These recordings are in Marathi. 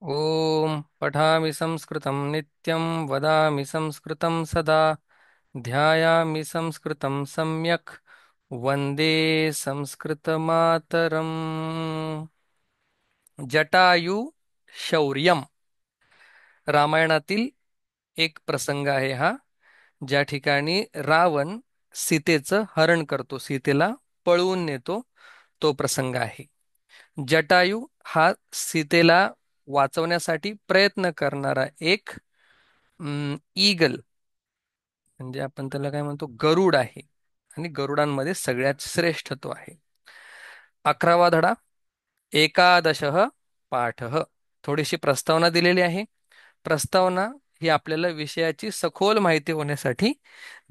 ॐ पठामि संस्कृतं नित्यं वदामि संस्कृतं सदा ध्यायामि संस्कृतं सम्यक् वन्दे संस्कृतमातरम्। जटायु शौर्यम रामायणातील एक प्रसंग आहे हा, ज्या ठिकाणी रावण सीतेचं हरण करतो, सीतेला पळवून नेतो, तो प्रसंग आहे. जटायू हा सीतेला वाचवण्यासाठी प्रयत्न करणारा एक ईगल, म्हणजे आपण त्याला काय म्हणतो, गरुड आहे. आणि गरुडांमध्ये सगळ्यात श्रेष्ठ तो आहे. 11वा धडा, एकादश पाठ. थोडीशी प्रस्तावना दिलेली आहे. प्रस्तावना ही आपल्याला विषयाची सखोल माहिती होण्यासाठी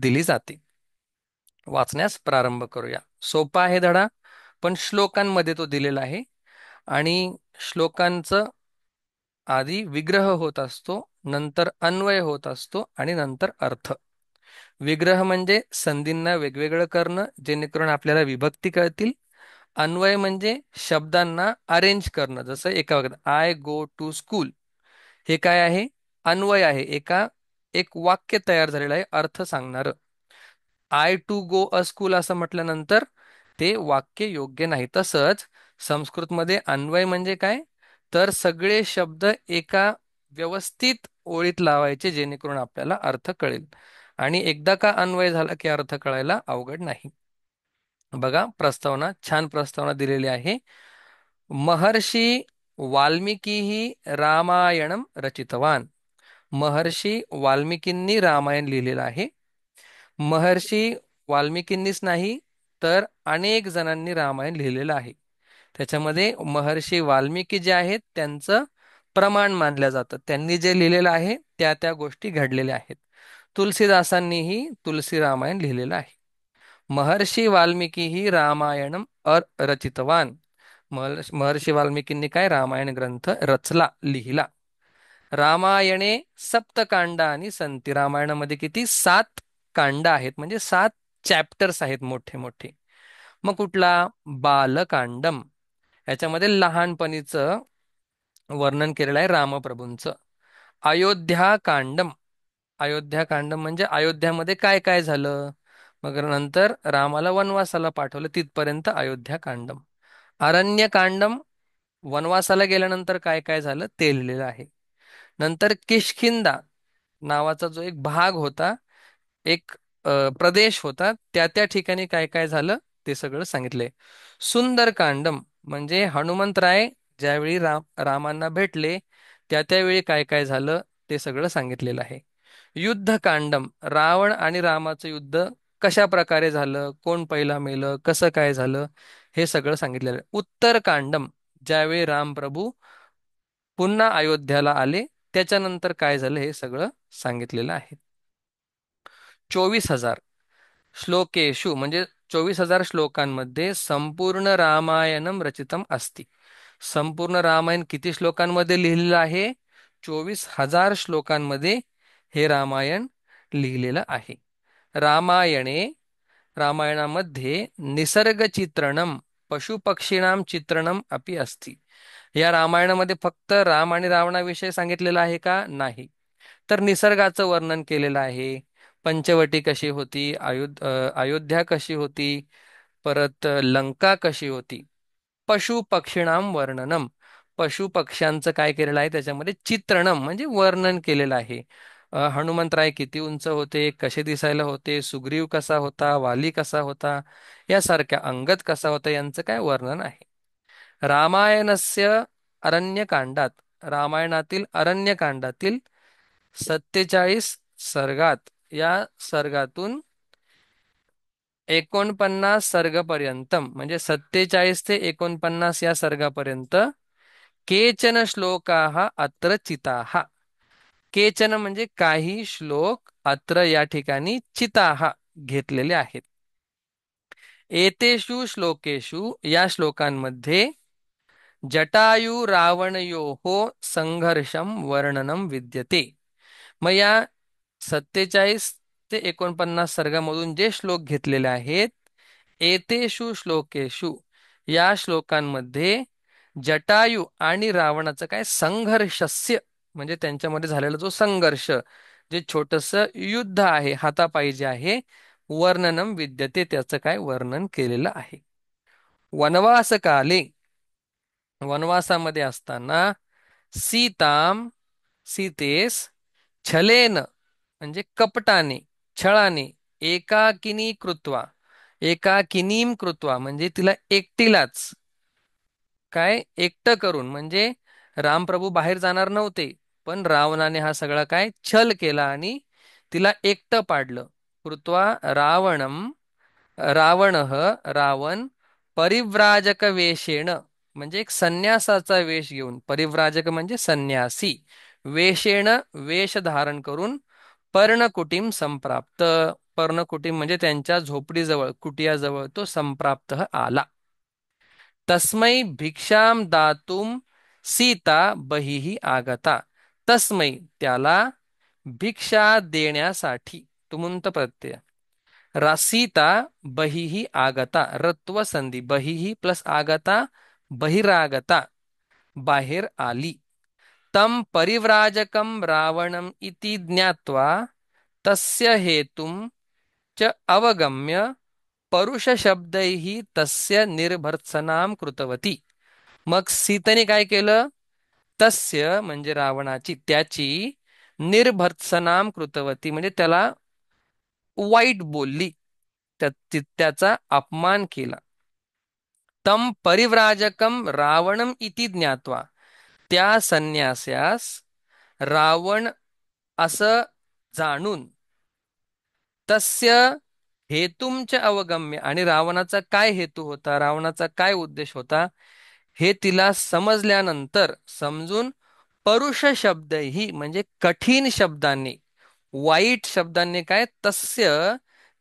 दिली जाते. वाचण्यास प्रारंभ करूया. सोपा आहे धडा, पण श्लोकांमध्ये तो दिलेला आहे. आणि श्लोकांचं आधी विग्रह होत असतो, नंतर अन्वय होत असतो आणि नंतर अर्थ. विग्रह म्हणजे संधींना वेगवेगळं करणं जेणेकरून आपल्याला विभक्ती कळतील. अन्वय म्हणजे शब्दांना अरेंज करणं, जसं एका वाक्यात आय गो टू स्कूल, हे काय आहे? अन्वय आहे. एक वाक्य तयार झालेलं आहे अर्थ सांगणार. I to go a school असं म्हटल्यानंतर ते वाक्य योग्य नाही. तसंच संस्कृतमध्ये अन्वय म्हणजे काय, तर सगळे शब्द एका व्यवस्थित ओळीत लावायचे जेणेकरून आपल्याला अर्थ कळेल. आणि एकदा का अन्वय झाला की अर्थ कळायला अवघड नाही. बघा, प्रस्तावना, छान प्रस्तावना दिलेली आहे. महर्षी वाल्मिकी रामायणम रचितवान. महर्षी वाल्मिकींनी रामायण लिहिलेलं आहे. महर्षी वाल्मिकींनीच नाही, तर अनेक जणांनी रामायण लिहिलेलं आहे. त्याच्यामध्ये महर्षी वाल्मिकी जे आहेत त्यांचं प्रमाण मानलं जातं. त्यांनी जे लिहिलेलं आहे त्या त्या गोष्टी घडलेल्या आहेत. तुलसीदासांनीही तुलसी रामायण लिहिलेलं आहे. महर्षी वाल्मिकी रामायणम रचितवान. महर्षी वाल्मिकींनी काय रामायण ग्रंथ रचला, लिहिला. रामायणे सप्तकांडानी संती. रामायणामध्ये किती? 7 कांड आहेत, म्हणजे 7 चॅप्टर्स आहेत मोठे मोठे. मग कुठला? बालकांडम. याच्यामध्ये लहानपणीचं वर्णन केलेलं आहे रामप्रभूंचं. अयोध्याकांडम. अयोध्याकांडम म्हणजे अयोध्यामध्ये काय काय झालं, मग नंतर रामाला वनवासाला पाठवलं तिथपर्यंत अयोध्याकांडम. अरण्यकांडम, वनवासाला गेल्यानंतर काय काय झालं ते लिहिलेलं आहे. नंतर किष्किंधा नावाचा जो एक भाग होता, एक प्रदेश होता, त्या त्या ठिकाणी काय काय झालं ते सगळं सांगितलंय. सुंदरकांडम म्हणजे हनुमंतराय ज्यावेळी रामांना भेटले त्या त्यावेळी काय काय झालं ते सगळं सांगितलेलं आहे. युद्धकांडम, रावण आणि रामाचं युद्ध कशा प्रकारे झालं, कोण पहिला मेलं, कसं काय झालं, हे सगळं सांगितलेलं आहे. उत्तरकांडम, ज्यावेळी रामप्रभू पुन्हा अयोध्याला आले त्याच्यानंतर काय झालं हे सगळं सांगितलेलं आहे. 24,000 श्लोकेशु म्हणजे 24,000 श्लोकांमध्ये संपूर्ण रामायणम रचितम अस्ति. संपूर्ण रामायण किती श्लोकांमध्ये लिहिलेलं आहे? 24,000 श्लोकांमध्ये हे रामायण लिहिलेलं आहे. रामायणे, रामायणामध्ये निसर्ग चित्रणम पशुपक्षीणाम चित्रणम अपि अस्ति. या रामायणामध्ये फक्त राम आणि रावणाविषयी सांगितलेलं आहे का? नाही, तर निसर्गाचं वर्णन केलेलं आहे. पंचवटी कशी होती, अयोध्या कशी होती, परत लंका कशी होती. पशु पक्षिणाम वर्णनम, पशु पक्ष्यांचं काय केलेलं आहे त्याच्यामध्ये चित्रणम म्हणजे वर्णन केलेलं आहे. हनुमंतराय किती उंच होते, कसे दिसायला होते, सुग्रीव कसा होता, वाली कसा होता, यासारख्या अंगद कसा होता, यांचं काय वर्णन आहे. रामायणस्य अरण्यकांडात, रामायणातील अरण्यकांडातील 47 सर्गात, या सर्गातून 49 सर्गपर्यंत म्हणजे 47 ते 49 या सर्गापर्यंत केचन श्लोकाः अत्र चिताः. केचन म्हणजे काही श्लोक, अत्र या ठिकाणी, चिताः घेतलेले आहेत. एतेषु श्लोकेषु या श्लोकांमध्ये जटायु रावणयोः संघर्षम वर्णनम विद्यते. मग या 47 ते 49 सर्गामधून जे श्लोक घेतलेले आहेत, एतेषु श्लोकेषु या श्लोकांमध्ये जटायू आणि रावणाचं काय संघर्षस्य, म्हणजे त्यांच्यामध्ये झालेला जो संघर्ष, जे छोटस युद्ध आहे, हातापायी जे आहे, वर्णनम विद्यते, त्याचं काय वर्णन केलेलं आहे. वनवासकाले, वनवासामध्ये असताना, सीताम, सीतेस, छलेन म्हणजे कपटाने, छळाने, एकाकिनी कृत्वा, एकाकिनीम कृत्वा म्हणजे तिला एकटीलाच, काय एकटं करून, म्हणजे रामप्रभू बाहेर जाणार नव्हते, पण रावणाने हा सगळा काय छल केला आणि तिला एकटं पाडलं. कृत्वा रावणम, रावणः, रावण, परिव्राजक वेशेण म्हणजे एक संन्यासाचा वेश घेऊन, परिव्राजक म्हणजे संन्यासी, वेशेण वेश धारण करून, पर्णकुटीम संप्राप्त, पर्णकुटीम म्हणजे त्यांच्या झोपडीजवळ, कुटियाजवळ तो संप्राप्त आला. तस्मै भिक्षाम दातुम सीता बहिही आगता, तस्मै त्याला, भिक्षा देण्यासाठी, तुमुंत प्रत्यय, सीता बहिही आगता, रत्व संधी, बहिही प्लस आगता, बहिरागता, बाहेर आली. तम परिव्राजकम रावणम इति ज्ञात्वा तस्य हेतुम च अवगम्य परुषशब्दैः तस्य निर्भर्त्सनाम कृतवती. मग सीतेने काय केलं? तस्य म्हणजे रावणाची, त्याची, निर्भर्त्सनाम कृतवती म्हणजे त्याला वाईट बोलली, त्याचा अपमान केला. तम परिव्राजकम रावणम इति ज्ञात्वा, त्या संन्यास्यास रावण असं जाणून, तस्य हेतुंच अवगम्य आणि रावणाचा काय हेतू होता, रावणाचा काय उद्देश होता, हे तिला समजल्यानंतर, समजून, परुष शब्द ही म्हणजे कठीण शब्दांनी, वाईट शब्दांनी काय, तस्य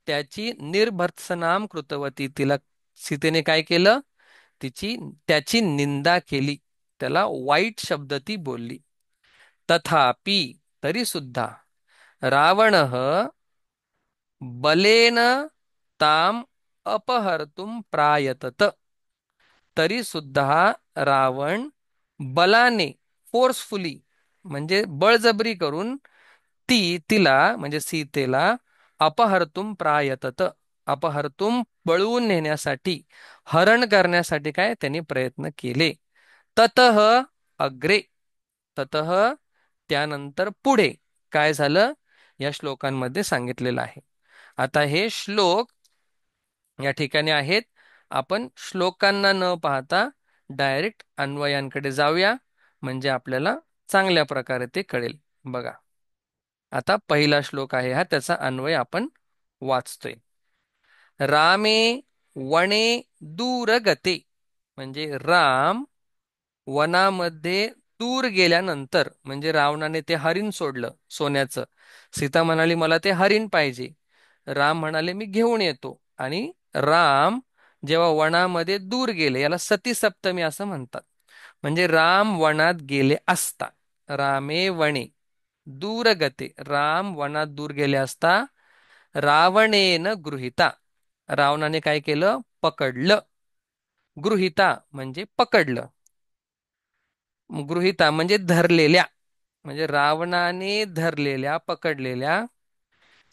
त्याची, निर्भर्त्सनाम कृतवती तिला, सीतेने काय केलं, तिची, त्याची निंदा केली, त्याला वाईट शब्द ती बोलली. तथापि तरी सुद्धा, रावण बलेन ताम अपहर्तुम प्रायतत, तरी सुद्धा रावण बलाने, फोर्सफुली म्हणजे बळजबरी करून, तिला म्हणजे सीतेला, अपहर्तुम प्रायतत, अपहर्तुम पळवून नेण्यासाठी, हरण करण्यासाठी काय त्यांनी प्रयत्न केले. ततः अग्रे, ततः त्यानंतर पुढे काय झालं, या श्लोकांमध्ये सांगितलेलं आहे. आता हे श्लोक या ठिकाणी आहेत. आपण श्लोकांना न पाहता डायरेक्ट अन्वयांकडे जाऊया, म्हणजे आपल्याला चांगल्या प्रकारे ते कळेल. बघा, आता पहिला श्लोक आहे हा, त्याचा अन्वय आपण वाचतोय. रामे वने दूरगते, म्हणजे राम वनामध्ये दूर गेल्यानंतर, म्हणजे रावणाने ते हरिण सोडलं सोन्याचं, सीता म्हणाली मला ते हरिण पाहिजे, राम म्हणाले मी घेऊन येतो, आणि राम जेव्हा वनामध्ये दूर गेले, याला सती सप्तमी असं म्हणतात. म्हणजे राम वनात गेले असता, रामे वने दूरगते, राम वनात दूर गेले असता, रावणेन गृहीता, रावणाने काय केलं, पकडलं. गृहीता म्हणजे पकडलं, गृहीता म्हणजे धरलेल्या, म्हणजे रावणाने धरलेल्या, पकडलेल्या,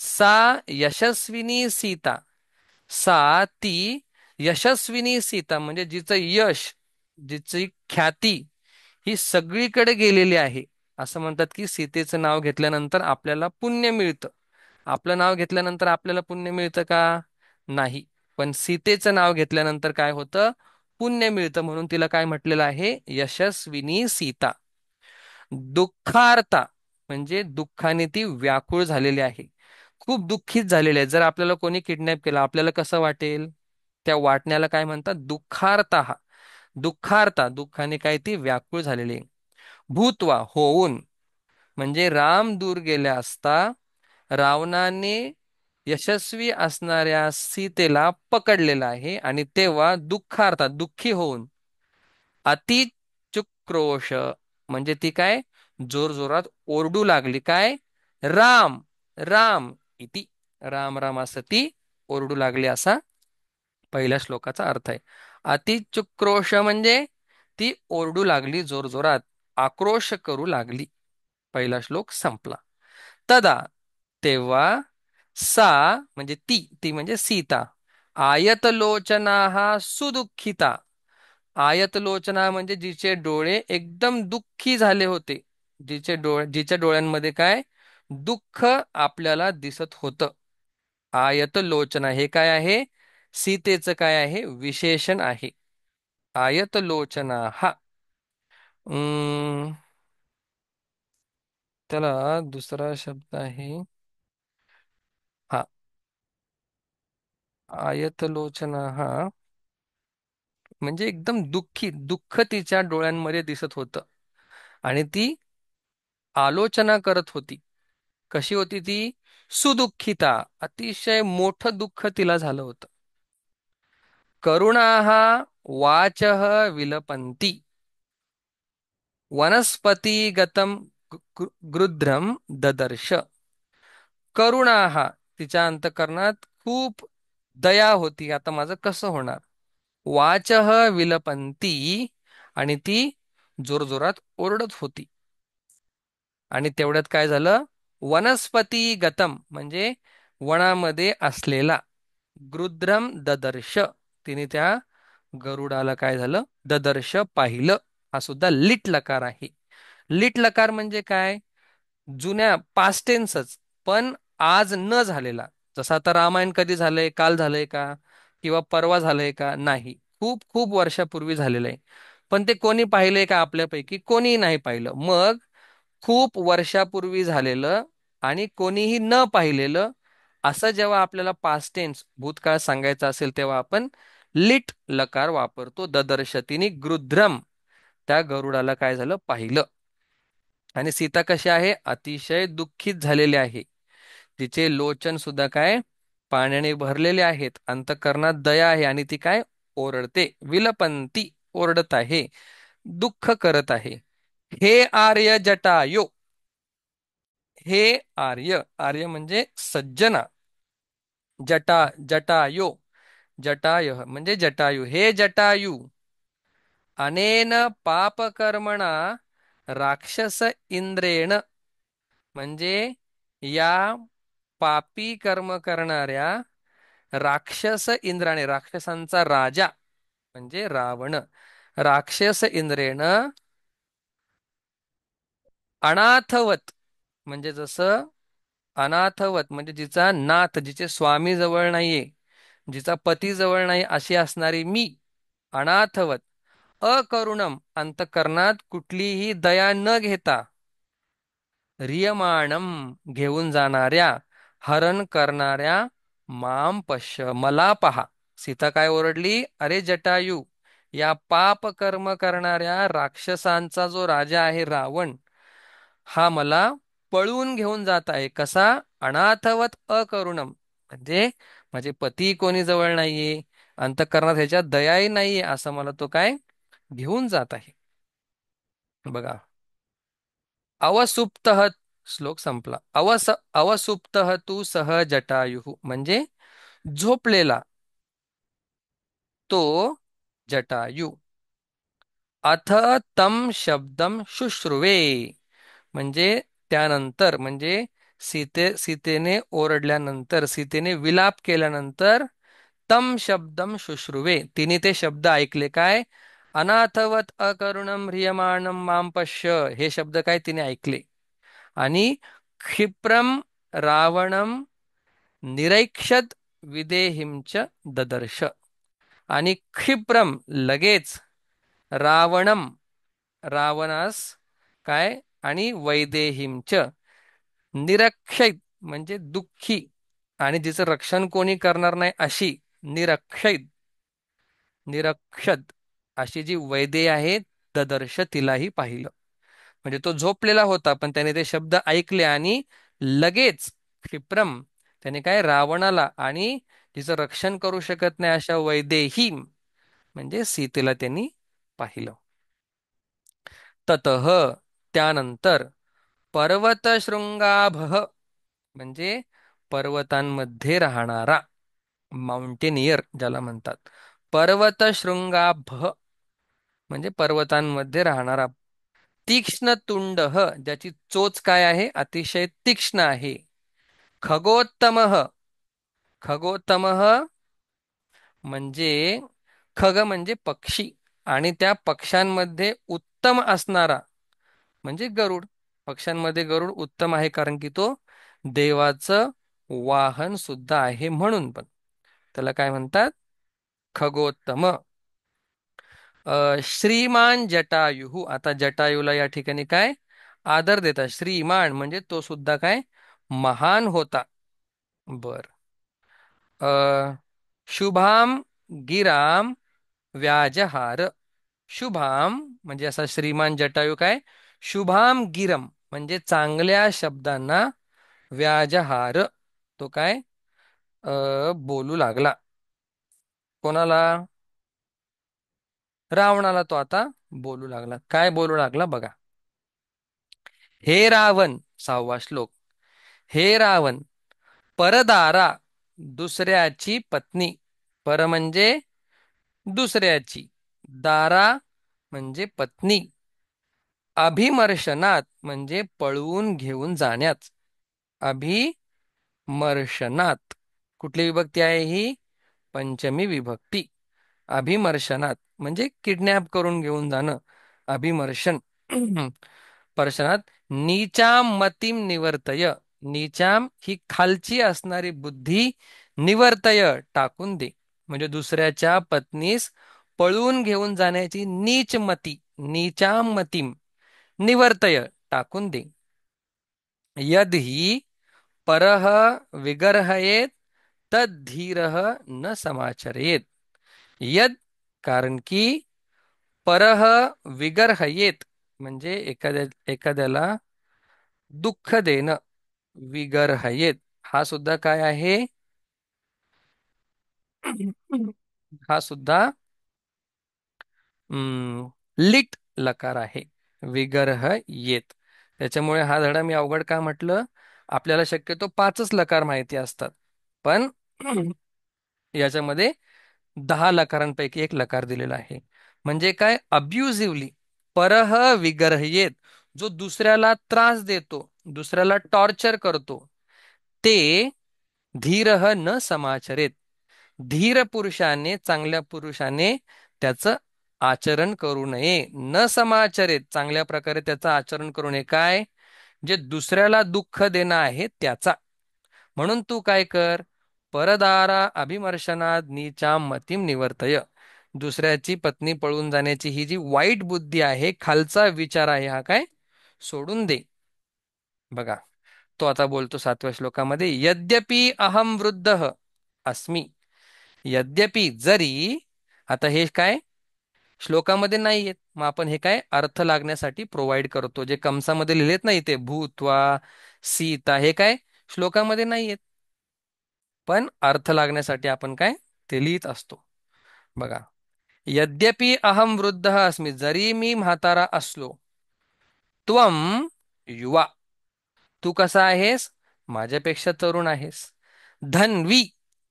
सा यशस्विनी सीता, सा ती यशस्विनी सीता म्हणजे जिचं यश, जिची ख्याती ही सगळीकडे गेलेली आहे. असं म्हणतात की सीतेचं नाव घेतल्यानंतर आपल्याला पुण्य मिळतं. आपलं नाव घेतल्यानंतर आपल्याला पुण्य मिळतं का? नाही. पण सीतेचं नाव घेतल्यानंतर काय होतं? पुण्य मिळतं. म्हणून तिला काय म्हटलेलं आहे? यशस्विनी सीता. दुःखार्ता म्हणजे दुःखाने ती व्याकुळ झालेली आहे, खूप दुःखीत झालेली आहे. जर आपल्याला कोणी किडनॅप केलं, आपल्याला कसं वाटेल? त्या वाटण्याला काय म्हणतात? दुःखार्ता. दुःखार्ता, दुःखाने काय ती व्याकुळ झालेली आहे. भूतवा होऊन, म्हणजे राम दूर गेल्या असता रावणाने यशस्वी असणाऱ्या सीतेला पकडलेला आहे, आणि तेव्हा दुःखार्था दुःखी होऊन, अतिचुक्रोश म्हणजे ती काय जोरजोरात ओरडू लागली. काय? राम राम इति, राम राम असं ती ओरडू लागली, असा पहिल्या श्लोकाचा अर्थ आहे. अतिचुक्रोश म्हणजे ती ओरडू लागली जोरजोरात, आक्रोश करू लागली. पहिला श्लोक संपला. तदा तेव्हा सा म्हणजे ती ती म्हणजे सीता आयतलोचना सुदुःखिता. आयतलोचना म्हणजे जिचे डोळे एकदम दुःखी झाले होते. जिच्या डोळ्यांमध्ये काय दुःख आपल्याला दिसत होतं. आयतलोचना हे काय आहे? सीतेचं काय आहे? विशेषण आहे. आयतलोचना हा अं, त्याला दुसरा शब्द आहे. हा आयतलोचना हा म्हणजे एकदम दुःखी दुःख तिच्या डोळ्यांमध्ये दिसत होतं. आणि ती आलोचना करत होती. कशी होती ती? सुदुःखिता. अतिशय मोठं दुःख तिला झालं होतं. करुणाः वाचः विलपन्ति वनस्पतीगतं गृध्रम ददर्श. करुणाः तिच्या अंतःकरणात खूप दया होती. आता माझं कसं होणार? वाचः विलपंती आणि ती जोरजोरात ओरडत होती. आणि तेवढ्यात काय झालं? वनस्पती गतम म्हणजे वनामध्ये असलेला गृध्रम ददर्श. तिने त्या गरुडाला काय झालं? ददर्श पाहिलं. हा सुद्धा लिट लकार आहे. लिट लकार म्हणजे काय? जुन्या पास्ट टेन्सच, पण आज न झालेला. जसं आता रामायण कधी झालंय? काल झालंय का? किंवा परवा झालंय का? नाही, खूप खूप वर्षापूर्वी झालेलं आहे. पण ते कोणी पाहिलंय का? आपल्यापैकी कोणीही नाही पाहिलं. मग खूप वर्षापूर्वी झालेलं आणि कोणीही न पाहिलेलं असं जेव्हा आपल्याला पास्ट टेन्स भूतकाळ सांगायचा असेल तेव्हा आपण लिट लकार वापरतो. ददर्शतीने गृध्रम त्या गरुडाला काय झालं? पाहिलं. आणि सीता कशी आहे? अतिशय दुःखित झालेली आहे. तिचे लोचन सुद्धा काय पाण्याने भरलेले आहेत. अंतःकरणात दया आहे आणि ती काय ओरडते. विलपंती ओरडत आहे, दुःख करत आहे. हे आर्य जटायो. हे आर्य, आर्य म्हणजे सज्जना. जटायो, जटाय म्हणजे जटायू. हे जटायू अनेन पापकर्मणा राक्षस इंद्रेण म्हणजे या पापी कर्म करणाऱ्या राक्षस इंद्राने, राक्षसांचा राजा म्हणजे रावण, राक्षस इंद्रेन अनाथवत म्हणजे जसं अनाथवत म्हणजे जिचा नाथ, जिचे स्वामी जवळ नाहीये, जिचा पती जवळ नाही अशी असणारी मी अनाथवत अकरुणम अंतकरणात कुठलीही दया न घेता रियमाणम घेऊन जाणाऱ्या, हरण करणाऱ्या माम पश्य मला पहा. सीता काय ओरडली? अरे जटायू, या पाप कर्म करणाऱ्या राक्षसांचा जो राजा आहे रावण, हा मला पळवून घेऊन जात आहे. कसा? अनाथवत अकरुणम म्हणजे माझे पती कोणी जवळ नाहीये, अंतःकरणात ह्याच्या दयाही नाहीये, असं मला तो काय घेऊन जात आहे. बघा, अवसुप्त श्लोक संपला. अवसुप्त तू सह जटायु म्हणजे झोपलेला तो जटायू. अथ तम शब्दम शुश्रुवे म्हणजे त्यानंतर म्हणजे सीतेने ओरडल्यानंतर, सीतेने विलाप केल्यानंतर तम शब्दम शुश्रुवे तिने ते शब्द ऐकले. काय? अनाथवत अकरुणम ह्रियमाणम माम पश्य हे शब्द काय तिने ऐकले. आणि क्षिप्रम रावणम निरैक्षत विदेहिंच ददर्श. आणि क्षिप्रम लगेच रावणम रावणास काय आणि वैदेहींच निरक्षैत म्हणजे दुःखी आणि जिचं रक्षण कोणी करणार नाही अशी निरक्षैत निरक्षत अशी जी वैदेही आहे ददर्श तिलाही पाहिलं. म्हणजे तो झोपलेला होता पण त्याने ते शब्द ऐकले आणि लगेच क्षिप्रम त्याने काय रावणाला आणि तिचं रक्षण करू शकत नाही अशा वैदेही म्हणजे सीतेला त्यांनी पाहिलं. ततः त्यानंतर पर्वतशृंगाभ म्हणजे पर्वतांमध्ये राहणारा, माउंटेनियर ज्याला म्हणतात. पर्वतशृंगाभ म्हणजे पर्वतांमध्ये राहणारा. तीक्ष्ण तुंड ज्याची चोच काय आहे, अतिशय तीक्ष्ण आहे. खगोत्तम, खगोत्तम म्हणजे खग म्हणजे पक्षी, आणि त्या पक्ष्यांमध्ये उत्तम असणारा म्हणजे गरुड. पक्ष्यांमध्ये गरुड उत्तम आहे, कारण की तो देवाचं वाहन सुद्धा आहे म्हणून. पण त्याला काय म्हणतात, खगोत्तम. श्रीमान जटायु, आता जटायूला या ठिकाणी काय आदर देतात, श्रीमान म्हणजे तो सुद्धा काय महान होता. बर. अ शुभाम गिराम व्याजहार. शुभाम म्हणजे असा श्रीमान जटायू काय शुभाम गिरम म्हणजे चांगल्या शब्दांना व्याजहार, तो काय बोलू लागला. कोणाला? रावणाला तो आता बोलू लागला. काय बोलू लागला बघा. हे रावण, 6वा श्लोक. हे रावण, परदारा दुसऱ्याची पत्नी. पर म्हणजे दुसऱ्याची, दारा म्हणजे पत्नी, अभिमर्शनात म्हणजे पळवून घेऊन जाण्यात. अभिमर्शनात कुठली विभक्ती आहे ही? पंचमी विभक्ती. अभिमर्शनात म्हणजे किडनॅप करून घेऊन जाणं, अभिमर्शन. पर्शनात नीचाम मतीम निवर्तय. नीचाम ही खालची असणारी बुद्धी, निवर्तय टाकून दे. म्हणजे दुसऱ्याच्या पत्नीस पळून घेऊन जाण्याची नीच मती, नीचाम मतीम निवर्तय टाकून दे. यद ही परह विगर्हयेत तद्धीरः न समाचरेत. यद कारण की, परह विगर्हयेत म्हणजे एखाद्याला दुःख देणं. विगर्हयेत हा सुद्धा काय आहे? हा सुद्धा लिट लकार आहे. विगर्ह येत. त्याच्यामुळे हा धडा मी अवघड का म्हटलं? आपल्याला शक्यतो 5च लकार माहिती असतात, पण याच्यामध्ये 10 लकारांपैकी एक लकार दिलेला आहे. म्हणजे काय? अब्युझिव्हली परह विगर्हयेत, जो दुसऱ्याला त्रास देतो, दुसऱ्याला टॉर्चर करतो, ते धीरह न समाचरेत. धीर पुरुषाने, चांगल्या पुरुषाने त्याचं आचरण करू नये. न समाचरेत चांगल्या प्रकारे त्याचं आचरण करू नये. काय? जे दुसऱ्याला दुःख देणं आहे त्याचा. म्हणून तू काय कर, परदारा अभिमर्शनात नीचा मतीम निवर्तय. दुसऱ्याची पत्नी पळून जाण्याची ही जी वाईट बुद्धी आहे, खालचा विचार आहे, हा काय सोडून दे. बघा, तो आता बोलतो 7व्या श्लोकामध्ये, यद्यपि अहम वृद्ध अस्मि. यद्यपि जरी, आता हे काय श्लोकामध्ये नाही आहेत, मग आपण हे काय अर्थ लागण्यासाठी प्रोव्हाइड करतो. जे कंसामध्ये लिहिलेत नाही ते भूत्वा सीता, हे काय श्लोकामध्ये नाही आहेत, पण अर्थ लागण्यासाठी आपण काय ते लिहित असतो. बघा, यद्यपि अहम वृद्ध अस्मि, जरी मी म्हातारा असलो, त्वम युवा, तू कसा आहेस? माझ्यापेक्षा तरुण आहेस. धन्वी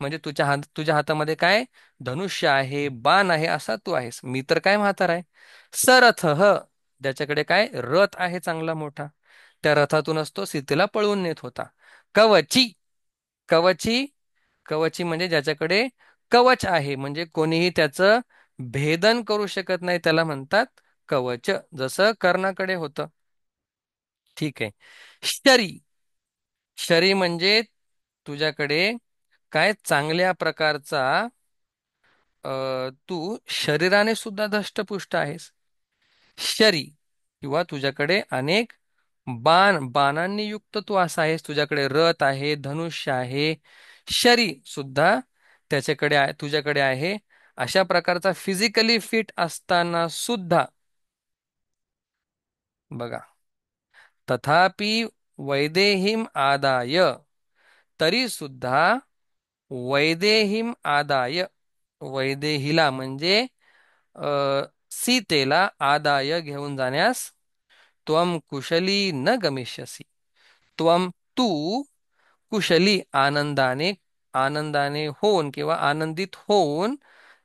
म्हणजे तुझ्या हातामध्ये काय धनुष्य आहे, बाण आहे, असा तू आहेस. मी तर काय म्हातारा आहे. सरथ, ज्याच्याकडे काय रथ आहे चांगला मोठा, त्या रथातूनच तो सीतेला पळवून नेत होता. कवची, कवची, कवची म्हणजे ज्याच्याकडे कवच आहे, म्हणजे कोणीही त्याचं भेदन करू शकत नाही, त्याला म्हणतात कवच, जसं कर्णाकडे होतं. ठीक आहे. शरी, शरी म्हणजे तुझ्याकडे काय चांगल्या प्रकारचा, तू शरीराने सुद्धा धष्टपुष्ट आहेस. शरी किंवा तुझ्याकडे अनेक बाणांनी युक्त तू असा आहेस. तुझ्याकडे रथ आहे, धनुष्य आहे, शरी सुद्धा तुझ्याकडे आहे. अशा प्रकारचा फिजिकली फिट असताना सुद्धा बघा, तथापि वैदेहीम आदाय, तरी सुद्धा वैदेहीम आदाय, वैदेहीला म्हणजे अ, सीतेला आदाय घेऊन जाण्यास, त्वम कुशली न गमिष्यसी. त्वम तू, कुशली आनंदाने, आनंदाने होऊन किंवा आनंदित होऊन,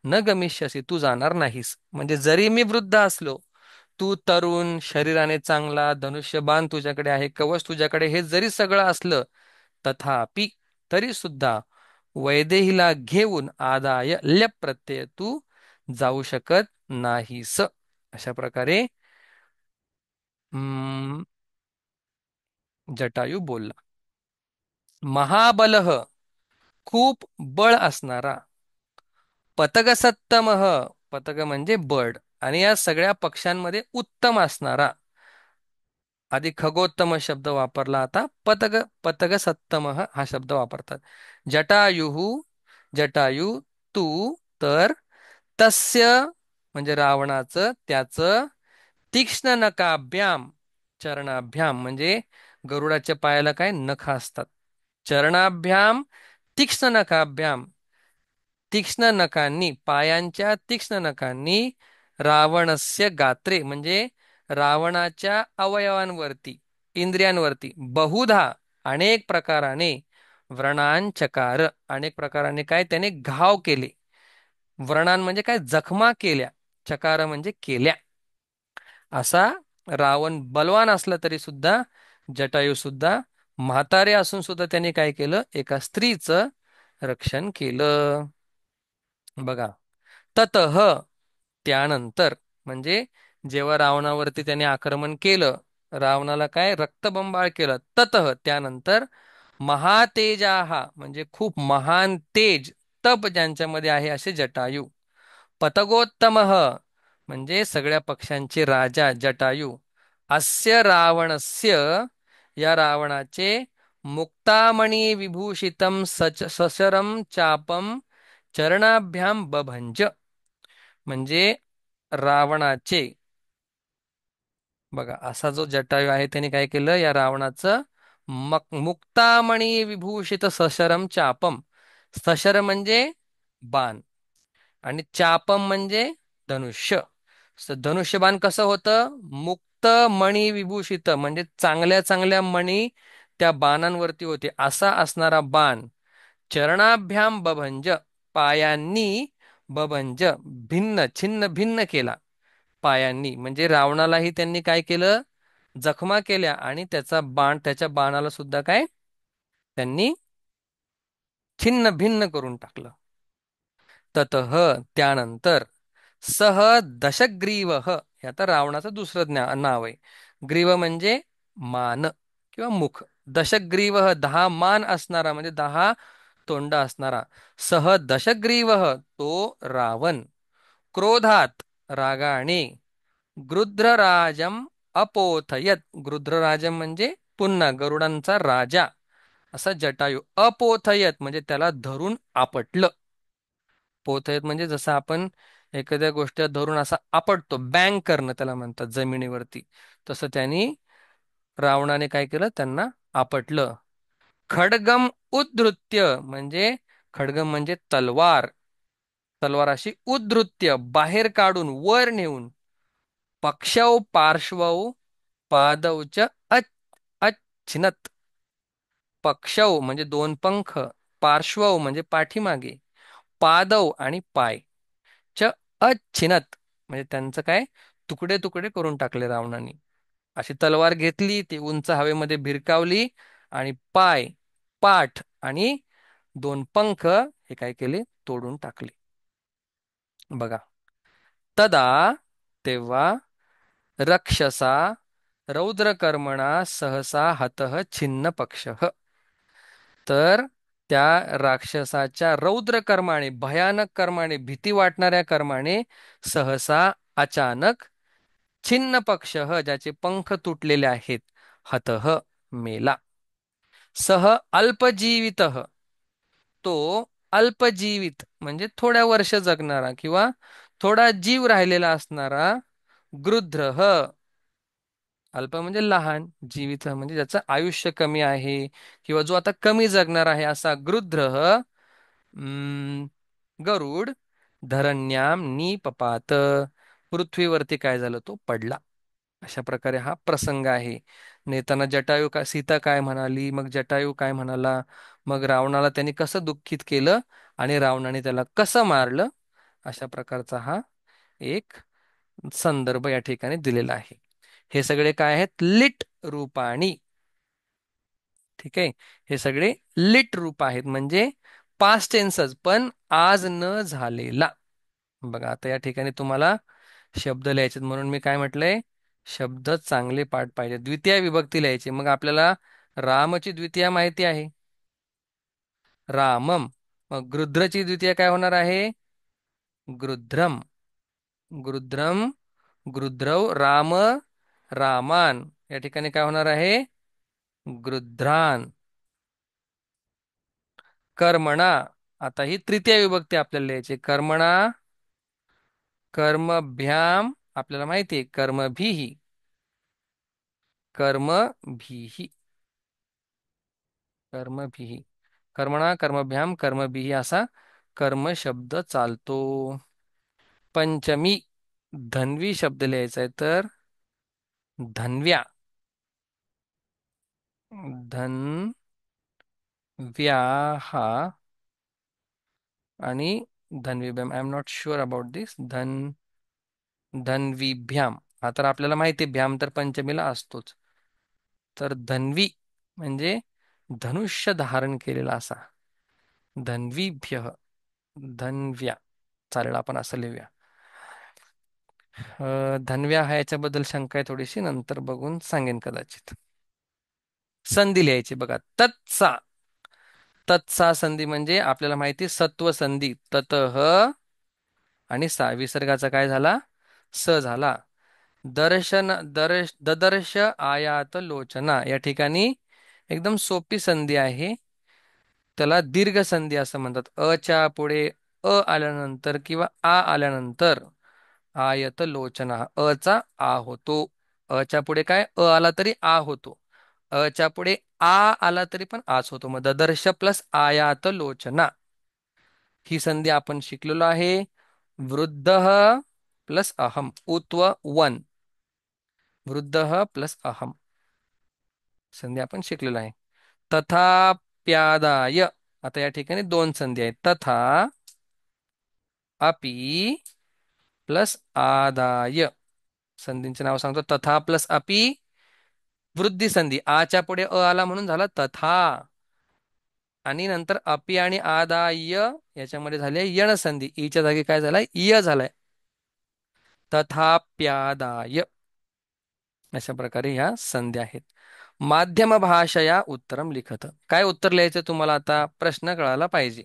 न गमिष्यसी, तू जाणार नाहीस. म्हणजे जरी मी वृद्ध असलो, तू तरुण, शरीराने चांगला, धनुष्यबाण तुझ्याकडे आहे, कवच तुझ्याकडे, हे जरी सगळं असलं, तथापि तरी सुद्धा वैदेहीला घेऊन आदाय ल्यप प्रत्यय तू जाऊ शकत नाहीस. अशा प्रकारे हम्म, जटायू बोलला. महाबलः, खूप बळ असणारा. पतगसत्तमः, पतग म्हणजे बर्ड, आणि या सगळ्या पक्ष्यांमध्ये उत्तम असणारा. आधी खगोत्तम शब्द वापरला, आता पतग सत्तम हा शब्द वापरतात. जटायुः, जटायू, तू, तर, तस्य म्हणजे रावणाचं, त्याचं, तीक्ष्ण नकाभ्याम, चरणाभ्याम म्हणजे गरुडाच्या पायाला काय नख असतात, चरणाभ्याम, तीक्ष्ण नखाभ्याम, तीक्ष्ण नखांनी, पायांच्या तीक्ष्ण नखांनी, रावणस्य गात्रे म्हणजे रावणाच्या अवयवांवरती, इंद्रियांवरती, बहुधा अनेक प्रकाराने, व्रणांचकार, अनेक प्रकाराने काय त्याने घाव केले. व्रणान म्हणजे काय, जखमा केल्या, चकार म्हणजे केल्या. असा रावण बलवान असला तरी सुद्धा, जटायू सुद्धा म्हातारे असून सुद्धा त्यांनी काय केलं, एका स्त्रीचं रक्षण केलं. बघा, ततः, त्यानंतर, म्हणजे जेव्हा रावणावरती त्याने आक्रमण केलं, रावणाला काय रक्तबंबाळ केलं, ततः त्यानंतर, महातेजाहा म्हणजे खूप महान तेज, तप ज्यांच्यामध्ये आहे असे जटायू. पतगोत्तमः म्हणजे सगळ्या पक्ष्यांचे राजा जटायू. अस्य रावणस्य, या रावणाचे, मुक्तामणी विभूषितम सशरम चापम चरणाभ्याम बभंज, म्हणजे रावणाचे, बघा असा जो जटायू आहे त्याने काय केलं, या रावणाचं मुक्तामणी विभूषित सशरम चापम, सशर म्हणजे बाण, आणि चापम म्हणजे धनुष्य. धनुष्यबाण कसं होतं, मुक्त मणी विभूषित म्हणजे चांगल्या चांगल्या मणी त्या बाणांवरती होते, असा असणारा बाण. चरणाभ्याम बभंज, पायांनी, बभंज भिन्न छिन्न भिन्न केला, पायांनी म्हणजे रावणालाही त्यांनी काय केलं, जखमा केल्या, आणि त्याचा बाण, त्याच्या बाणाला सुद्धा काय त्यांनी छिन्न भिन्न करून टाकलं. ततः त्यानंतर, सह दशग्रीव, हे आता रावणाचं दुसरं नाव आहे. ग्रीव म्हणजे मान किंवा मुख. दशग्रीव 10 मान असणारा म्हणजे 10 तोंड असणारा. सह दशग्रीव तो रावण. क्रोधात रागाने. गृध्रराजम अपोथयत, गृध्रराजम म्हणजे पुन्हा गरुडांचा राजा असा जटायू. अपोथयत म्हणजे त्याला धरून आपटलं. पोथयत म्हणजे जसं आपण एखाद्या गोष्टी धरून असा आपटतो, बँग करणं त्याला म्हणतात जमिनीवरती, तसं त्यांनी, रावणाने काय केलं, त्यांना आपटलं. खड्गम उद्धृत्य म्हणजे, खड्गम म्हणजे तलवार, तलवार अशी उद्धृत्य बाहेर काढून वर नेऊन, पक्षौ पार्श्वौ पादौच अच्छिनत, पक्षौ म्हणजे 2 पंख, पार्श्वौ म्हणजे पाठीमागे, पादव आणि पाय, च अच्छिनत म्हणजे त्यांचं काय, तुकडे तुकडे करून टाकले रावणाने. अशी तलवार घेतली, ती उंच हवेमध्ये भिरकावली, आणि पाय, पाठ आणि 2 पंख हे काय केले, तोडून टाकले. बघा, तदा तेव्हा, रक्षसा रौद्रकर्मणा सहसा हतः छिन्न पक्षः, तर त्या राक्षसाच्या रौद्र कर्माने, भयानक कर्माने, भीती वाटणाऱ्या कर्माने, सहसा अचानक, छिन्न पक्षः ज्याचे पंख तुटलेले आहेत, हतः मेला. सह अल्पजीवितः तो, अल्पजीवित म्हणजे थोड्या वर्ष जगणारा किंवा थोडा जीव राहिलेला असणारा, गृध्रः, अल्प म्हणजे लहान, जीवित म्हणजे ज्याचं आयुष्य कमी आहे किंवा जो आता कमी जगणार आहे, असा गृध्रः, गरुड, धरण्याम निपपात, पृथ्वीवरती काय झालं, तो पडला. अशा प्रकारे हा प्रसंग आहे. नेताना जटायू का, सीता काय म्हणाली, मग जटायू काय म्हणाला, मग रावणाला त्यांनी कसं दुःखित केलं, आणि रावणाने त्याला कसं मारलं, अशा प्रकारचा हा एक संदर्भ या ठिकाणी दिलेला आहे. हे सगळे काय आहेत? लिट रूपाणी. ठीक आहे. हे सगळे लिट रूप आहेत म्हणजे पास्ट टेन्सच पण आज न झालेला. बघा आता या ठिकाणी तुम्हाला शब्द लिहायचे म्हणून मी काय म्हटलंय, शब्द चांगले पाठ पाहिजे. द्वितीय विभक्ती लिहायची. मग आपल्याला रामची द्वितीय माहिती आहे, रामम. मग गृध्रची द्वितीय काय होणार आहे? गृध्रम. गृध्रम, गृध्रव, राम, रामान. या ठिकाणी काय होणार आहे? गृध्रान. कर्मणा. आता ही तृतीय विभक्ती आपल्याला लिहायची. कर्मणा, कर्मभ्याम. आपल्याला माहिती आहे कर्मभिही. कर्मभिही. कर्मभिही. कर्मणा, कर्मभ्याम, कर्मभिही असा कर्म शब्द चालतो. पंचमी धन्वी शब्द लिहायचा आहे तर धन्व्या. धन्व्या हा आणि धन्वीभ्याम. I am not sure about this. धन्वीभ्याम हा तर आपल्याला माहिती आहे, भ्याम तर पंचमीला असतोच. तर धन्वी म्हणजे धनुष्य धारण केलेला असा. धन्वीभ्य, धन्व्या. चालेल आपण असं लिहूया. धन्व्या हा याच्याबद्दल शंका आहे थोडीशी, नंतर बघून सांगेन कदाचित. संधी लिहायची बघा. तत्सा. तत्सा संधी म्हणजे आपल्याला माहिती आहे सत्व संधी. ततः आणि सा विसर्गाचा काय झाला? स झाला. दर्शन ददर्श आयात लोचना. या ठिकाणी एकदम सोपी संधी आहे. त्याला दीर्घ संधी असं म्हणतात. अच्या पुढे अ आल्यानंतर किंवा आ आल्यानंतर आयत लोचना. अचा आ होतो. अच्या पुढे काय अ आला तरी आ होतो. अच्या पुढे आ आला तरी पण आच होतो. मग ददर्श प्लस आयात लोचना ही संधी आपण शिकलेलो आहे. वृद्ध प्लस अहम. उत्व वन. वृद्ध प्लस अहम संधी आपण शिकलेलो आहे. तथा प्यादाय. आता या ठिकाणी दोन संधी आहेत. तथा अपि प्लस आदाय. संधींचे नाव सांगतो. तथा प्लस अपि वृद्धी संधी. आच्या पुढे अ आला म्हणून झाला तथा. आणि नंतर अपि आणि आदाय याच्यामध्ये झाले यण संधी. ईच्या जागी काय झालाय? इय झालाय. तथाप्यादाय अशा प्रकारे ह्या संध्या आहेत. माध्यम भाषया उत्तरम लिखत. काय उत्तर लिहायचं तुम्हाला आता प्रश्न कळाला पाहिजे.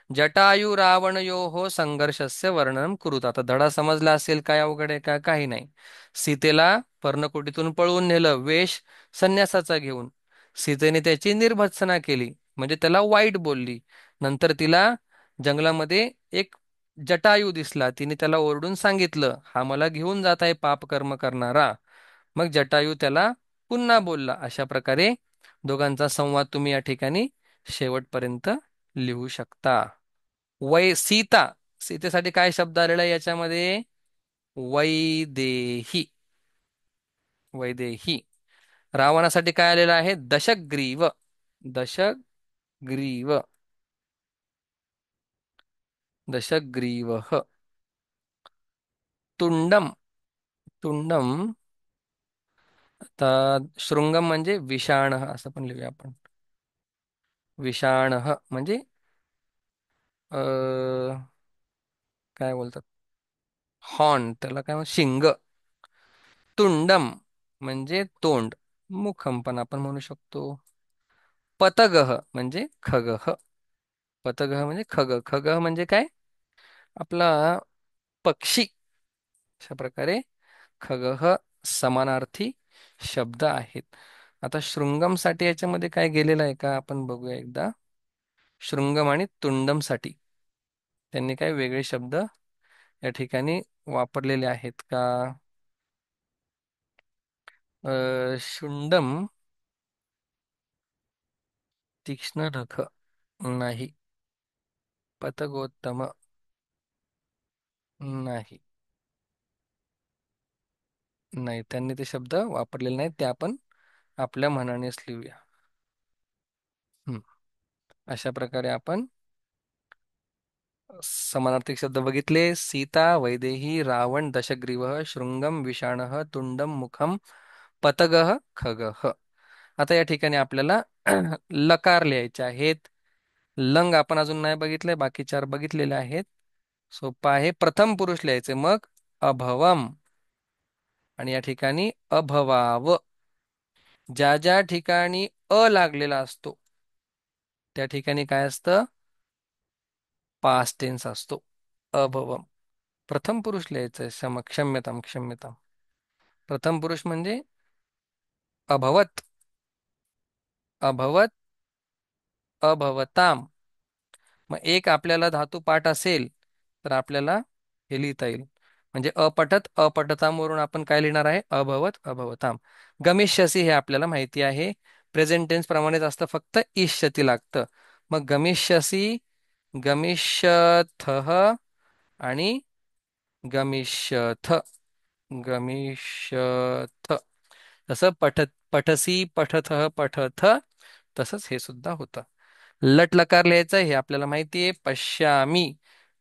जटायू रावणयोः संघर्षस्य वर्णनम कुरुत. आता धडा समजला असेल, काय अवघड आहे का? काही नाही. सीतेला पर्णकुटीतून पळवून नेलं वेश संन्यासाचा घेऊन. सीतेने त्याची निर्भत्सना केली म्हणजे त्याला वाईट बोलली. नंतर तिला जंगलामध्ये एक जटायू दिसला. तिने त्याला ओरडून सांगितलं, हा मला घेऊन जात आहे पाप कर्म करणारा. मग जटायू त्याला पुन्हा बोलला. अशा प्रकारे दोघांचा संवाद तुम्ही या ठिकाणी शेवटपर्यंत लिहू शकता. सीता. सीतेसाठी काय शब्द आलेला आहे याच्यामध्ये? वैदेही. वैदेही. रावणासाठी काय आलेलं आहे? दशग्रीव. दशग्रीव. दशग्रीव. तुंडम. तुंडम. आता शृंगम म्हणजे विषाण असं पण लिहूया आपण. विषाण म्हणजे अ, काय बोलतात? हॉर्न. त्याला काय शिंग. तुंडम म्हणजे तोंड. मुखम पण आपण म्हणू शकतो. पतगह म्हणजे खगह. पतगह म्हणजे खग. खगह म्हणजे काय? आपला पक्षी. अशा प्रकारे खगह समानार्थी शब्द आहेत. आता शृंगमसाठी याच्यामध्ये काय गेलेलं आहे का आपण बघूया एकदा. शृंगम आणि तुंडम साठी त्यांनी काय वेगळे शब्द या ठिकाणी वापरलेले आहेत का? शुंडम तीक्ष्ण नख नाही. पतगोत्तम नाही. नाही, त्यांनी ते शब्द वापरलेले नाहीत. ते आपण आपल्या मनानेच लिहूया. हम्म. अशा प्रकारे आपण समानार्थक शब्द बघितले. सीता, वैदेही, रावण, दशग्रीवः, शृंगम, विषाणः, तुंडम, मुखम, पतगः, खगः. आता या ठिकाणी आपल्याला लकार लिहायचे आहेत. लंग आपण अजून नाही बघितले, बाकी चार बघितलेले आहेत. सोपा आहे. प्रथम पुरुष लिहायचे, मग अभवम, आणि या ठिकाणी अभवाव. ज्या ज्या ठिकाणी अ लागलेला असतो त्या ठिकाणी काय असतं? पास्ट टेन्स असतो. अभवम. प्रथम पुरुष लिहायचं आहे. क्षम्यताम क्षम्यताम. प्रथम पुरुष म्हणजे अभवत, अभवत, अभवताम. मग एक आपल्याला धातू पाठ असेल तर आपल्याला हे लिहिता येईल. म्हणजे अपठत अपठताम वरून आपण काय लिहिणार आहे? अभवत अभवताम. गमिष्यसी हे आपल्याला माहिती आहे. प्रेझेंट टेन्स प्रमाणेच असतं, फक्त इष्यती लागतं. मग गमिष्यसी, गमिष्यथः आणि गमिष्यथ, गमिष्यथ. तसं पठसी पठथः पठथ, तसंच हे सुद्धा होतं. लट लकार लिहायचं हे आपल्याला माहिती आहे. पश्यामी,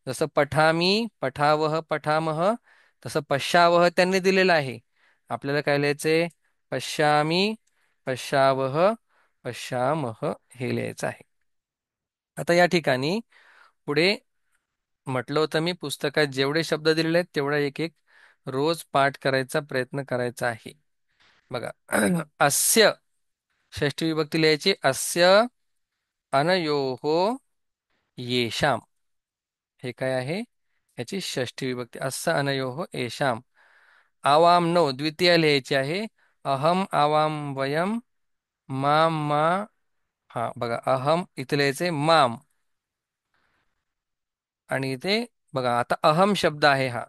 जसं पठामी पठावह पठामह, तसं पश्यावह त्यांनी दिलेलं आहे. आपल्याला काय लिहायचंय? पश्यामी पश्यावह पश्यामह हे लिहायचं आहे. आता या ठिकाणी पुढे म्हटलं होतं मी, पुस्तकात जेवढे शब्द दिलेले आहेत तेवढा एक एक रोज पाठ करायचा प्रयत्न करायचा आहे. बघा. अस्य, षष्ठी विभक्ती लिहायची. अस्य अनयोः येषाम, हे काय आहे? याची षष्ठी विभक्ती. अस्य अनयोः येषाम. आवाम नो, द्वितीय लिहायची आहे. अहम आवाम वयम माम मा. हा बघा, अहम इथे लिहायचे माम, आणि इथे बघा आता अहम शब्द आहे हा.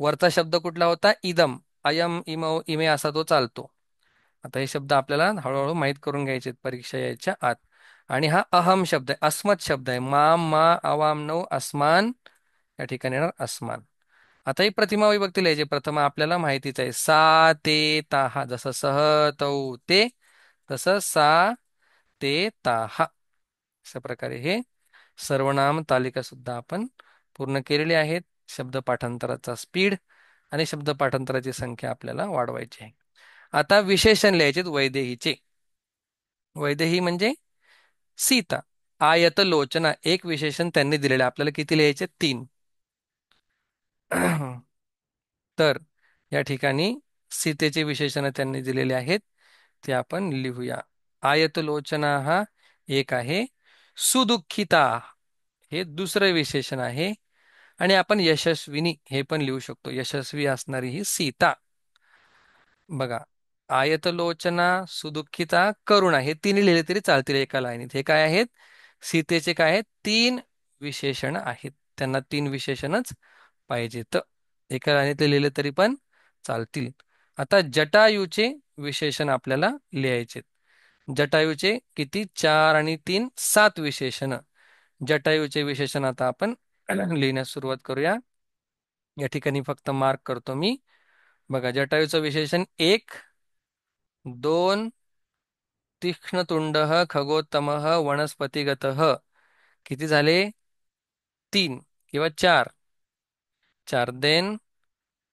वरचा शब्द कुठला होता? इदम. अयम इमौ इमे असा तो चालतो. आता हे शब्द आपल्याला हळूहळू माहीत करून घ्यायचे परीक्षा यायच्या आत. आणि हा अहम शब्द आहे, अस्मत् शब्द आहे. माम मा आवाम नौ अस्मान, या ठिकाणी येणार अस्मान. आता ही प्रतिमा विभक्ती लिहायची. प्रथम आपल्याला माहितीच आहे, सा ते ताहा. जसं सह तौ ते, तसं सा ते ताहा. अशा प्रकारे हे सर्वनाम तालिका सुद्धा आपण पूर्ण केलेली आहेत. शब्द पाठांतराचा स्पीड आणि शब्द पाठांतराची संख्या आपल्याला वाढवायची आहे. आता विशेषण लिहायचे वैदेहीचे. वैदेही म्हणजे सीता. आयत लोचना एक विशेषण त्यांनी दिलेले, आपल्याला किती लिहायचे? 3. तर या ठिकाणी सीतेचे विशेषण त्यांनी दिलेले आहेत, ते आपण लिहूया. आयत लोचना हा एक आहे. सुदुःखिता हे दुसरं विशेषण आहे. आणि आपण यशस्विनी हे पण लिहू शकतो. यशस्वी असणारी ही सीता. बघा, आयतलोचना, सुदुःखिता, करुणा हे तिन्ही लिहिले तरी चालतील एका लाईनीत. हे काय आहेत? सीतेचे काय आहेत? 3 विशेषण आहेत. त्यांना 3 विशेषणच पाहिजेत. एका लाईनीतले लिहिले तरी पण चालतील. आता जटायूचे विशेषण आपल्याला लिहायचे. जटायूचे किती? 4 आणि 3 7 विशेषण. जटायूचे विशेषण आता आपण लिहिण्यास सुरुवात करूया. या ठिकाणी फक्त मार्क करतो मी. बघा, जटायूचं विशेषण 1, 2, तीक्ष्णतुंडः खगोत्तमः वनस्पतिगतः. किती झाले? 3 किंवा 4. 4 देन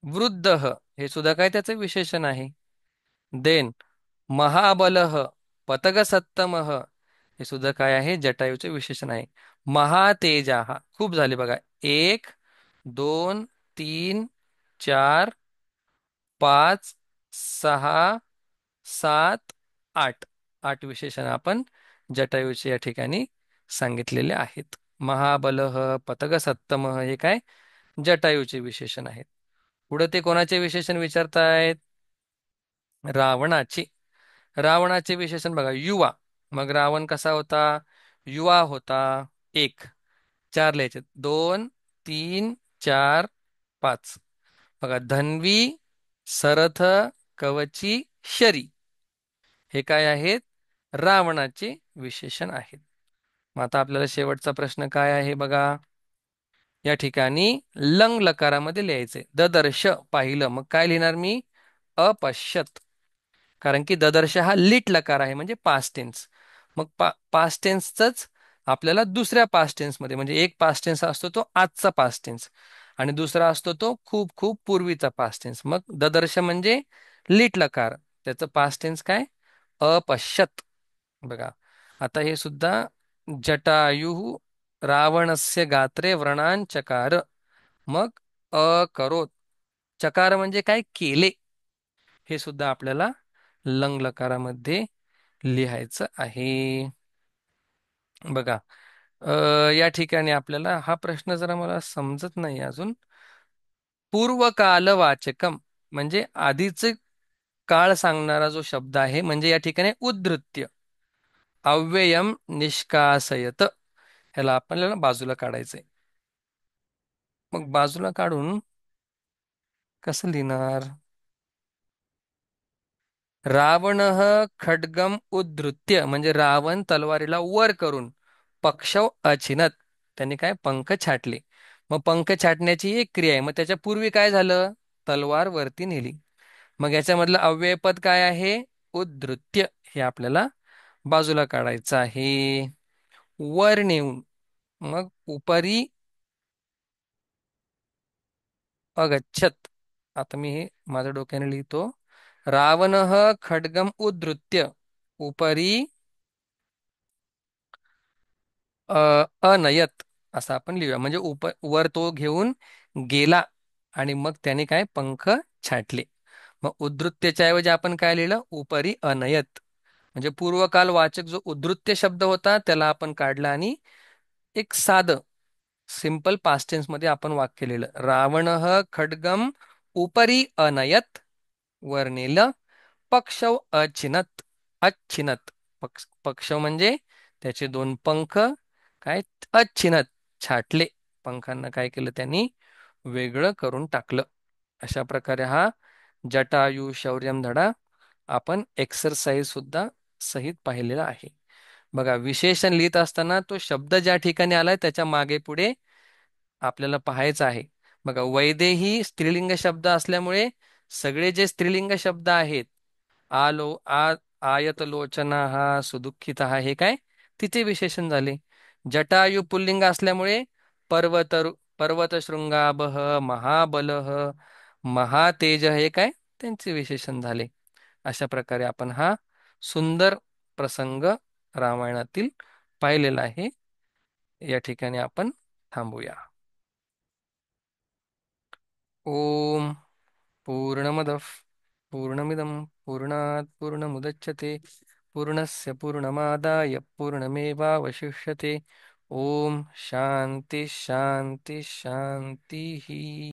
वृद्धः, हे सुद्धा काय त्याचं विशेषण आहे. देन महाबलः पतगसत्तमः, हे सुद्धा काय आहे? जटायूचे विशेषण आहे. महातेजाः, खूप झाले बघा. 1, 2, 3, 4, 5, 6, 7, 8. 8 विशेषण आपण जटायूचे या ठिकाणी सांगितलेले आहेत. महाबलः पतगसत्तमः हे काय? जटायूचे विशेषण आहेत. पुढे ते कोणाचे विशेषण विचारतायत? रावणाचे. रावणाचे विशेषण बघा, युवा. मग रावण कसा होता? युवा होता. 1. 4 लिहायचे. 2, 3, 4, 5. बघा, धन्वी, सरथ, कवची, शरी हे काय आहेत? रावणाचे विशेषण आहेत. मग आता आपल्याला शेवटचा प्रश्न काय आहे बघा. या ठिकाणी लंग लकारामध्ये लिहायचे. ददर्श, पाहिलं. मग काय लिहिणार मी? अपश्यत. कारण की ददर्श हा लिट लकार आहे, म्हणजे पास्ट टेन्स. मग पास्ट टेन्सच आपल्याला दुसऱ्या पास्ट टेन्स मध्ये, म्हणजे एक पास्ट टेन्स असतो तो आजचा पास्ट टेन्स आणि दुसरा असतो तो खूप खूप पूर्वीचा पास्ट टेन्स. मग ददर्श म्हणजे लीट लकार, त्याचं पास्ट टेन्स काय? अपश्यत. बघा आता हे सुद्धा, जटायु रावणस्य गात्रे व्रणांचकार. मग अकरोत, चकार म्हणजे काय? केले. हे सुद्धा आपल्याला लंग लकारामध्ये लिहायचं आहे. बघा अ, या ठिकाणी आपल्याला हा प्रश्न जरा मला समजत नाही अजून. पूर्वकालवाचकम म्हणजे आधीचे काळ सांगणारा जो शब्द आहे, म्हणजे या ठिकाणी उद्धृत्य. अव्ययम निष्कासयत, ह्याला आपल्याला बाजूला काढायचंय. मग बाजूला काढून कसं लिहिणार? रावण खड्गम उद्धृत्य म्हणजे रावण तलवारीला वर करून, पक्षव अचिनत, त्यांनी काय? पंख छाटले. मग पंख छाटण्याची एक क्रिया आहे, मग त्याच्या पूर्वी काय झालं? तलवार वरती नेली. मग याच्यामधलं अव्ययपद काय आहे? उद्धृत्य. हे आपल्याला बाजूला काढायचं आहे. वर नेऊन, मग उपरी अगच्छत. आता मी हे माझ्या डोक्याने लिहितो. रावण खड्गम उद्धृत्य उपरी अनयत, असं आपण लिहूया. म्हणजे वर तो घेऊन गेला आणि मग त्याने काय? पंख छाटले. मग उद्धृत्यच्या ऐवजी आपण काय लिहिलं? उपरी अनयत. म्हणजे पूर्वकाल वाचक जो उद्धृत्य शब्द होता त्याला आपण काढला आणि एक साधं सिंपल पास्ट टेन्स मध्ये आपण वाक्य लिहिलं. रावण खड्गम उपरी अनयत, वर नेलं. पक्षव अचिनत, अच्छिनत. पक्षव म्हणजे त्याचे दोन पंख काय? अच्छिनत, छाटले. पंखांना काय केलं त्यांनी? वेगळं करून टाकलं. अशा प्रकारे हा जटायू शौर्यम धडा आपण एक्सरसाइज सुद्धा सहित पाहिलेला आहे. बघा विशेषण लिहित असताना तो शब्द ज्या ठिकाणी आलाय त्याच्या मागे पुढे आपल्याला पाहायचं आहे. बघा वैदेही स्त्रीलिंग शब्द असल्यामुळे सगळे जे स्त्रीलिंग शब्द आहेत, आलो आ आयत लोचना हा सुदुःखित हा, हे काय? तिचे विशेषण झाले. जटायू पुल्लिंग असल्यामुळे पर्वत पर्वत शृंगाबह महाबलह महातेज हे काय? त्यांचे विशेषण झाले. अशा प्रकारे आपण हा सुंदर प्रसंग रामायणातील पाहिलेला आहे. या ठिकाणी आपण थांबूया. ओम पूर्णमदः पूर्णमिदं पूर्णात् पूर्णमुदच्यते पूर्णस्य पूर्णमादाय पूर्णमेवावशिष्यते. ओम शांती शांती शांती.